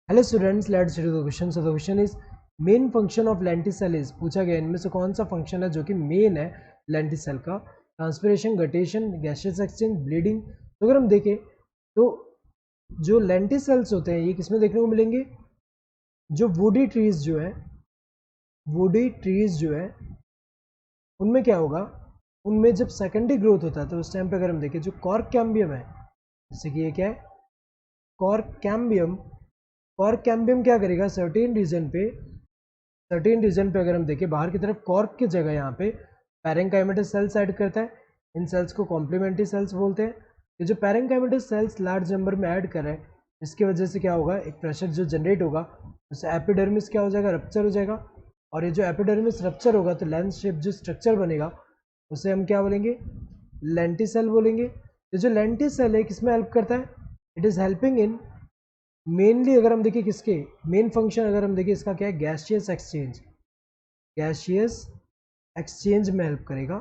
Hello students, let's read the question. So the question is main function of lenticel is. पूछा गया इनमें से कौन सा फंक्शन है जो कि मेन है लेंटिसेल का. Transpiration, guttation, gaseous exchange, bleeding. तो अगर हम देखें तो जो लेंटिसेल्स होते हैं ये किसमें देखने को मिलेंगे. जो वुडी ट्रीज जो है, वुडी ट्रीज जो है उनमें क्या होगा, उनमें जब सेकेंडरी ग्रोथ होता है तो उस टाइम पे अगर हम देखें जो कॉर्क कैम्बियम है, जैसे कि ये क्या है कॉर्क कैम्बियम. कॉर्क कैम्बियम क्या करेगा, सर्टेन रीजन पे अगर हम देखें बाहर की तरफ कॉर्क की जगह यहाँ पे पैरेंकाइमेटस सेल्स ऐड करता है. इन सेल्स को कॉम्प्लीमेंट्री सेल्स बोलते हैं. ये जो पैरेंकाइमेटस सेल्स लार्ज नंबर में ऐड कर रहे हैं इसकी वजह से क्या होगा, एक प्रेशर जो जनरेट होगा उससे एपिडर्मिस क्या हो जाएगा, रप्चर हो जाएगा. और ये जो एपिडर्मिस रप्चर होगा तो लेंस शेप जो स्ट्रक्चर बनेगा उसे हम क्या बोलेंगे, लेंटिसेल बोलेंगे. तो जो लेंटिसेल है किसमें हेल्प करता है, it is helping in mainly अगर हम देखिए किसके मेन फंक्शन अगर हम देखिए इसका क्या है, गैसियस एक्सचेंज. गैसियस एक्सचेंज में हेल्प करेगा,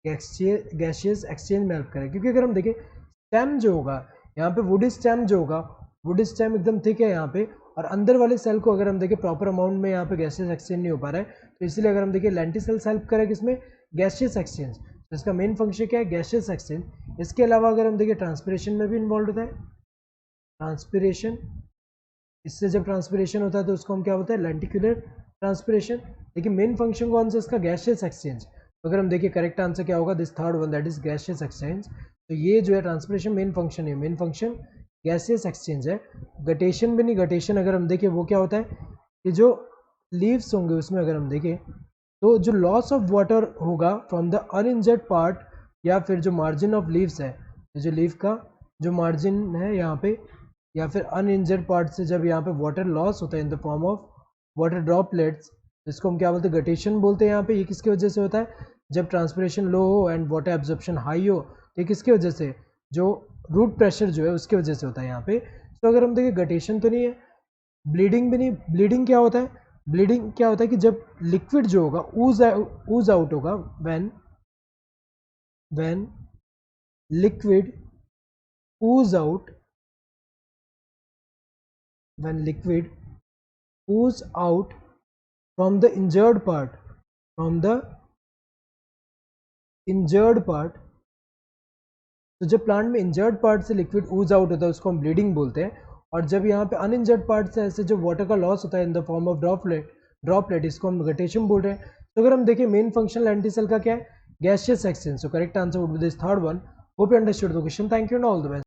गैसियस एक्सचेंज में हेल्प करेगा. क्योंकि अगर हम देखें स्टेम जो होगा यहाँ पे, वुडी स्टेम जो होगा, वुडी स्टेम एकदम थिक है यहाँ पे, और अंदर वाले सेल को अगर हम देखें प्रॉपर अमाउंट में यहाँ पे गैसियस एक्सचेंज नहीं हो पा रहा है, तो इसलिए अगर हम देखें लेंटिसेल्स हेल्प करेगा किसमें, गैसियस एक्सचेंज. तो इसका मेन फंक्शन क्या है, गैसियस एक्सचेंज. इसके अलावा अगर हम देखें ट्रांसपिरेशन में भी इन्वॉल्व होता है. ट्रांसपिरेशन, इससे जब ट्रांसपिरेशन होता है तो उसको हम क्या बोलते हैं, लेंटिकुलर ट्रांसपिरेशन. लेकिन मेन फंक्शन कौन सा इसका, गैसियस एक्सचेंज. तो अगर हम देखिए करेक्ट आंसर क्या होगा, this third one, that is gaseous exchange. तो ये जो है ट्रांसपिरेशन मेन फंक्शन है, मेन फंक्शन गैसियस एक्सचेंज है. गटेशन भी नहीं, गटेशन अगर हम देखें वो क्या होता है कि जो लीव्स होंगे उसमें अगर हम देखें तो जो लॉस ऑफ वाटर होगा फ्रॉम द अनइंजर्ड पार्ट या फिर जो मार्जिन ऑफ लीव्स है, जो लीव का जो मार्जिन है यहाँ पे या फिर अनइंजर्ड पार्ट से जब यहाँ पे वाटर लॉस होता है in the form of water droplets, जिसको हम क्या बोलते हैं, गटेशन बोलते हैं यहाँ पे. ये किसकी वजह से होता है, जब ट्रांसपिरेशन लो हो एंड वाटर एब्जॉर्प्शन हाई हो, तो ये किसकी वजह से, जो रूट प्रेशर जो है उसकी वजह से होता है यहाँ पे. तो अगर हम देखें गटेशन तो नहीं है, ब्लीडिंग भी नहीं. ब्लीडिंग क्या होता है, ब्लीडिंग क्या होता है कि जब लिक्विड जो होगा ऊज आउट होगा, when liquid ooze out, when liquid ooze out from the injured part, तो जब प्लांट में इंजर्ड पार्ट से लिक्विड ऊज आउट होता है उसको हम ब्लीडिंग बोलते हैं. और जब यहाँ पे अनइंजर्ड पार्ट से ऐसे जो वाटर का लॉस होता है in the form of droplet इसको हम गटेशन बोल रहे हैं. तो अगर हम देखें मेन फंक्शन लेंटिसेल का क्या है, gaseous exchange. So correct answer would be this third one. Hope you understood the question. Thank you and all the best.